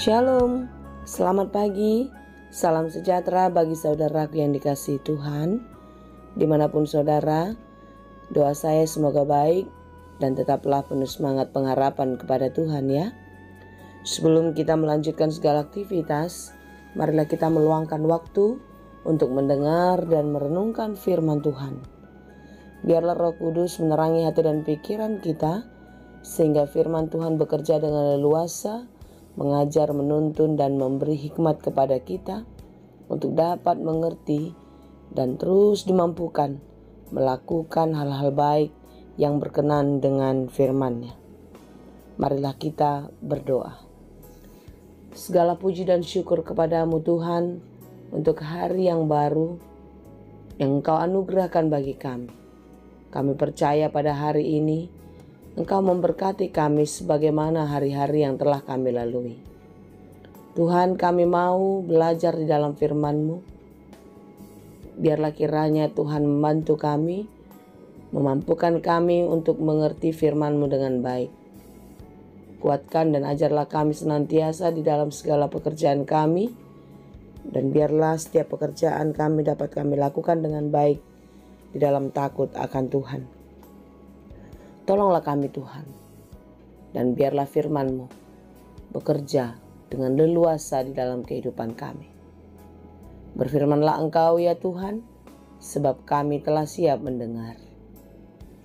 Shalom, selamat pagi, salam sejahtera bagi saudaraku yang dikasihi Tuhan. Dimanapun saudara, doa saya semoga baik dan tetaplah penuh semangat pengharapan kepada Tuhan ya. Sebelum kita melanjutkan segala aktivitas, marilah kita meluangkan waktu untuk mendengar dan merenungkan firman Tuhan. Biarlah Roh Kudus menerangi hati dan pikiran kita, sehingga firman Tuhan bekerja dengan leluasa, mengajar, menuntun, dan memberi hikmat kepada kita untuk dapat mengerti dan terus dimampukan melakukan hal-hal baik yang berkenan dengan firman-Nya. Marilah kita berdoa. Segala puji dan syukur kepadamu Tuhan untuk hari yang baru yang Engkau anugerahkan bagi kami. Kami percaya pada hari ini Engkau memberkati kami sebagaimana hari-hari yang telah kami lalui. Tuhan, kami mau belajar di dalam firman-Mu. Biarlah kiranya Tuhan membantu kami, memampukan kami untuk mengerti firman-Mu dengan baik. Kuatkan dan ajarlah kami senantiasa di dalam segala pekerjaan kami, dan biarlah setiap pekerjaan kami dapat kami lakukan dengan baik di dalam takut akan Tuhan. Tolonglah kami Tuhan, dan biarlah firman-Mu bekerja dengan leluasa di dalam kehidupan kami. Berfirmanlah Engkau ya Tuhan, sebab kami telah siap mendengar.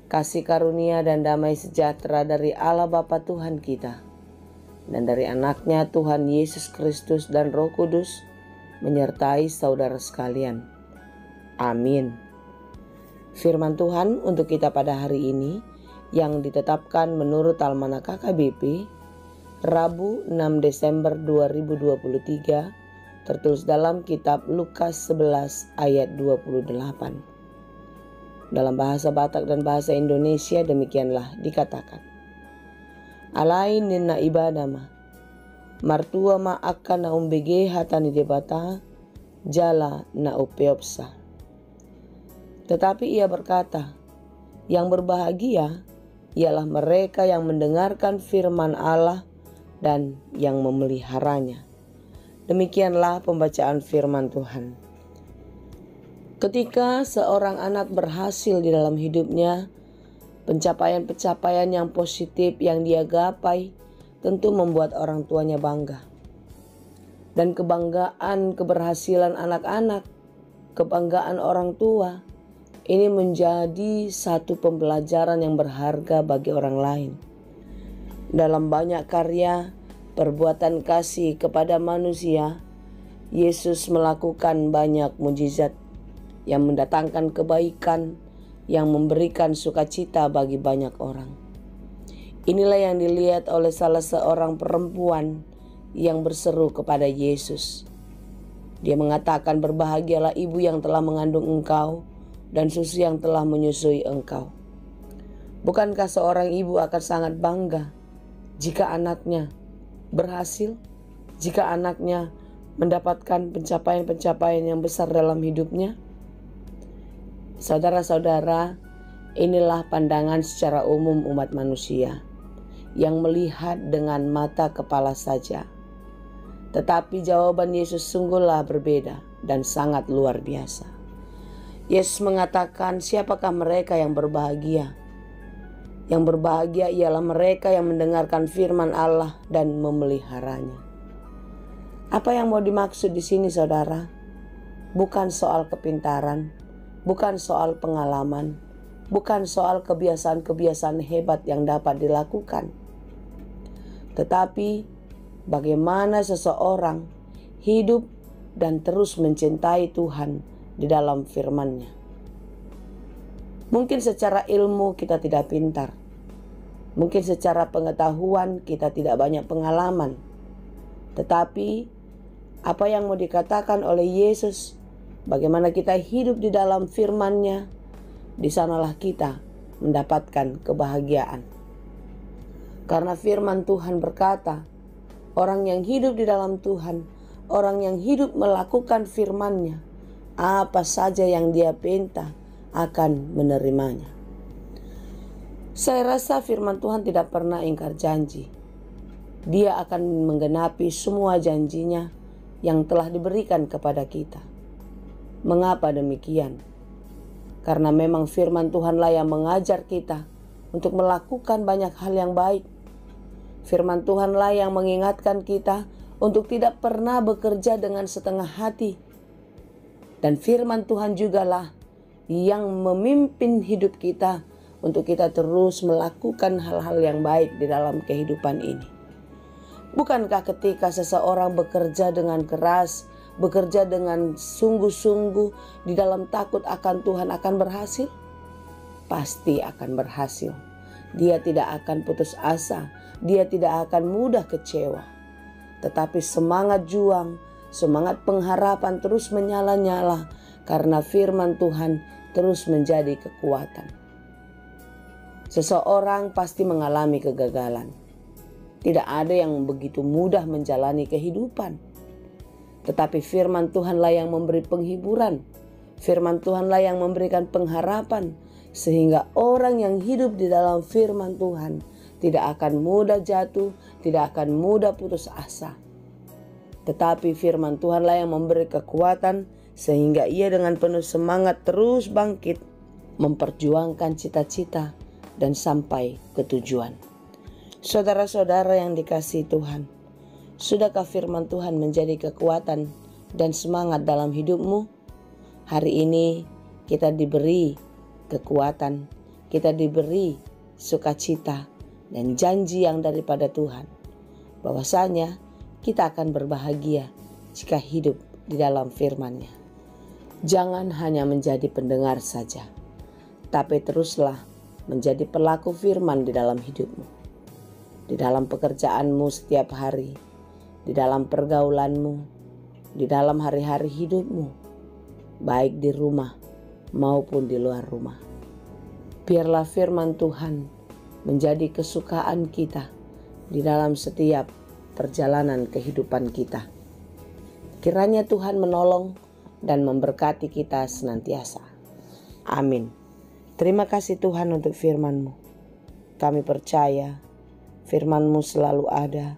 Kasih karunia dan damai sejahtera dari Allah Bapa Tuhan kita, dan dari anaknya Tuhan Yesus Kristus dan Roh Kudus, menyertai saudara sekalian. Amin. Firman Tuhan untuk kita pada hari ini, yang ditetapkan menurut Almanak KKBP, Rabu 6 Desember 2023, tertulis dalam kitab Lukas 11 ayat 28. Dalam bahasa Batak dan bahasa Indonesia demikianlah dikatakan. Alain nina ibadama, martua ma akan na umbege hatani debata, jala na upeopsa. Tetapi ia berkata, yang berbahagia ialah mereka yang mendengarkan firman Allah dan yang memeliharanya. Demikianlah pembacaan firman Tuhan. Ketika seorang anak berhasil di dalam hidupnya, pencapaian-pencapaian yang positif yang dia gapai tentu membuat orang tuanya bangga. Dan kebanggaan keberhasilan anak-anak, kebanggaan orang tua, ini menjadi satu pembelajaran yang berharga bagi orang lain. Dalam banyak karya perbuatan kasih kepada manusia, Yesus melakukan banyak mujizat yang mendatangkan kebaikan, yang memberikan sukacita bagi banyak orang. Inilah yang dilihat oleh salah seorang perempuan yang berseru kepada Yesus. Dia mengatakan, berbahagialah ibu yang telah mengandung engkau dan susu yang telah menyusui engkau. Bukankah seorang ibu akan sangat bangga jika anaknya berhasil, jika anaknya mendapatkan pencapaian-pencapaian yang besar dalam hidupnya? Saudara-saudara, inilah pandangan secara umum umat manusia yang melihat dengan mata kepala saja. Tetapi jawaban Yesus sungguhlah berbeda dan sangat luar biasa. Yesus mengatakan, siapakah mereka yang berbahagia? Yang berbahagia ialah mereka yang mendengarkan firman Allah dan memeliharanya. Apa yang mau dimaksud di sini saudara? Bukan soal kepintaran, bukan soal pengalaman, bukan soal kebiasaan-kebiasaan hebat yang dapat dilakukan. Tetapi bagaimana seseorang hidup dan terus mencintai Tuhan di dalam firman-Nya. Mungkin secara ilmu kita tidak pintar. Mungkin secara pengetahuan kita tidak banyak pengalaman. Tetapi apa yang mau dikatakan oleh Yesus, bagaimana kita hidup di dalam firman-Nya, di sanalah kita mendapatkan kebahagiaan. Karena firman Tuhan berkata, orang yang hidup di dalam Tuhan, orang yang hidup melakukan firman-Nya, apa saja yang dia pinta akan menerimanya. Saya rasa firman Tuhan tidak pernah ingkar janji. Dia akan menggenapi semua janjinya yang telah diberikan kepada kita. Mengapa demikian? Karena memang firman Tuhanlah yang mengajar kita untuk melakukan banyak hal yang baik. Firman Tuhanlah yang mengingatkan kita untuk tidak pernah bekerja dengan setengah hati. Dan firman Tuhan jugalah yang memimpin hidup kita untuk kita terus melakukan hal-hal yang baik di dalam kehidupan ini. Bukankah ketika seseorang bekerja dengan keras, bekerja dengan sungguh-sungguh di dalam takut akan Tuhan akan berhasil? Pasti akan berhasil. Dia tidak akan putus asa, dia tidak akan mudah kecewa. Tetapi semangat juang, semangat pengharapan terus menyala-nyala karena firman Tuhan terus menjadi kekuatan. Seseorang pasti mengalami kegagalan. Tidak ada yang begitu mudah menjalani kehidupan. Tetapi firman Tuhanlah yang memberi penghiburan. Firman Tuhanlah yang memberikan pengharapan. Sehingga orang yang hidup di dalam firman Tuhan tidak akan mudah jatuh, tidak akan mudah putus asa. Tetapi firman Tuhanlah yang memberi kekuatan sehingga ia dengan penuh semangat terus bangkit, memperjuangkan cita-cita dan sampai ke tujuan. Saudara-saudara yang dikasihi Tuhan, sudahkah firman Tuhan menjadi kekuatan dan semangat dalam hidupmu? Hari ini kita diberi kekuatan, kita diberi sukacita dan janji yang daripada Tuhan, bahwasanya kita akan berbahagia jika hidup di dalam firman-Nya. Jangan hanya menjadi pendengar saja, tapi teruslah menjadi pelaku firman di dalam hidupmu. Di dalam pekerjaanmu setiap hari, di dalam pergaulanmu, di dalam hari-hari hidupmu, baik di rumah maupun di luar rumah. Biarlah firman Tuhan menjadi kesukaan kita di dalam setiap perjalanan kehidupan kita. Kiranya Tuhan menolong dan memberkati kita senantiasa. Amin. Terima kasih Tuhan untuk firman-Mu. Kami percaya firman-Mu selalu ada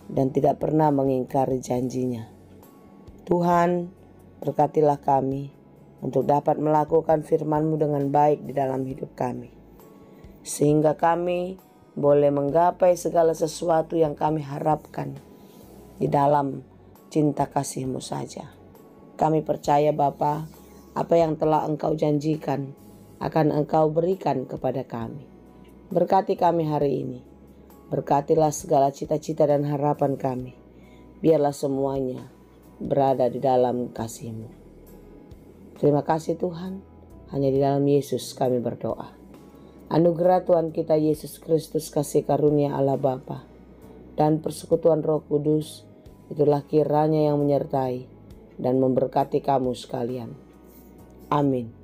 dan tidak pernah mengingkari janjinya. Tuhan, berkatilah kami untuk dapat melakukan firman-Mu dengan baik di dalam hidup kami. Sehingga kami boleh menggapai segala sesuatu yang kami harapkan di dalam cinta kasih-Mu saja. Kami percaya Bapa, apa yang telah Engkau janjikan akan Engkau berikan kepada kami. Berkati kami hari ini. Berkatilah segala cita-cita dan harapan kami. Biarlah semuanya berada di dalam kasih-Mu. Terima kasih Tuhan. Hanya di dalam Yesus kami berdoa. Anugerah Tuhan kita Yesus Kristus, kasih karunia Allah Bapa dan persekutuan Roh Kudus, itulah kiranya yang menyertai dan memberkati kamu sekalian. Amin.